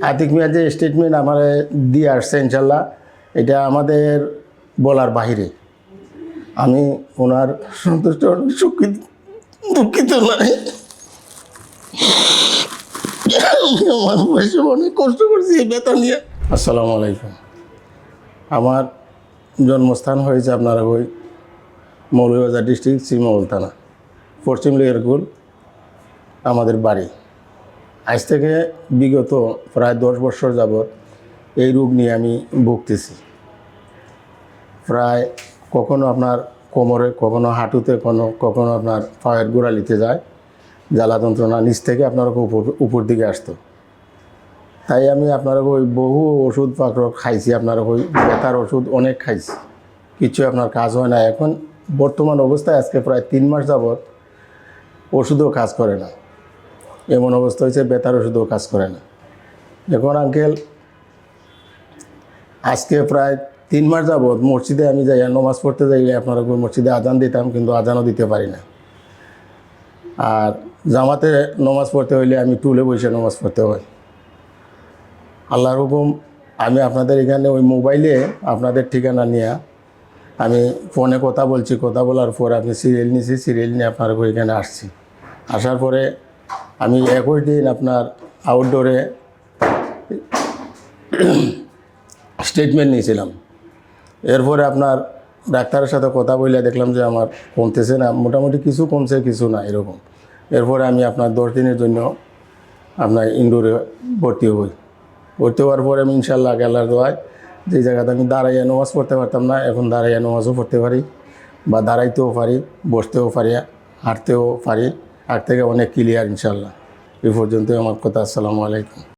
আতিক মিয়ার যে স্টেটমেন্ট আমার দিয়ে আসছে ইনশাল্লাহ, এটা আমাদের বলার বাহিরে। আমি ওনার সন্তুষ্ট দুঃখিত নয়। আমার বয়সে অনেক কষ্ট করছি এই বেতন নিয়ে। আসসালামু আলাইকুম। আমার জন্মস্থান হয়েছে আপনারা ওই মৌলভীবাজার ডিস্ট্রিক্ট শ্রীমঙ্গল থানা, পশ্চিম লেয়ারকুল আমাদের বাড়ি। আজ থেকে বিগত প্রায় 10 বছর যাবৎ এই রোগ নিয়ে আমি ভুগতেছি। প্রায় কখনো আপনার কোমরে, কখনো হাঁটুতে, কখনো আপনার পায়ের গোড়ালিতে যায় জ্বালা যন্ত্রণা, নিচ থেকে আপনার উপর দিকে আসতো। তাই আমি আপনারা ওই বহু ওষুধ পাত্র খাইছি, আপনারা ওই ব্যথার ওষুধ অনেক খাইছি, কিছু আপনার কাজ হয় না। এখন বর্তমান অবস্থায় আজকে প্রায় 3 মাস যাবৎ ওষুধও কাজ করে না, এমন অবস্থা হয়েছে, ব্যথার ওষুধও কাজ করে না। এখন আঙ্কেল আজকে প্রায় 3 মাস যাবৎ মসজিদে আমি যাই, নমাজ পড়তে যাই, আপনারা মসজিদে আজান দিতাম, কিন্তু আজানও দিতে পারি না। আর জামাতে নমাজ পড়তে হইলে আমি টুলে বসে নমাজ পড়তে হয়। আল্লাহর হুকুম, আমি আপনাদের এখানে ওই মোবাইলে আপনাদের ঠিকানা নিয়ে আমি ফোনে কথা বলছি, কথা বলার পর আমি সিরিয়াল নিয়েছি, সিরিয়াল নিয়ে আপনার এখানে আসছি। আসার পরে আমি 21 দিন আপনার আউটডোরে স্টেটমেন্ট নিয়েছিলাম। এরপরে আপনার ডাক্তারের সাথে কথা বলে দেখলাম যে আমার কমতেছে না, মোটামুটি কিছু কমছে, কিছু না, এরকম। এরপরে আমি আপনার 10 দিনের জন্য আপনার ইনডোরে ভর্তি হই। ভর্তি হওয়ার পরে আমি ইনশাল্লাহ আল্লাহর দোয়ায় যে জায়গাতে আমি দাঁড়াইয়া নামাজ পড়তে পারতাম না, এখন দাঁড়াইয়া নামাজও পড়তে পারি, বা দাঁড়াইতেও পারি, বসতেও পারি, হাঁটতেও পারি। আগ থেকে অনেক ক্লিয়ার ইনশাল্লাহ। এই পর্যন্তই আমার কথা। আসসালামু আলাইকুম।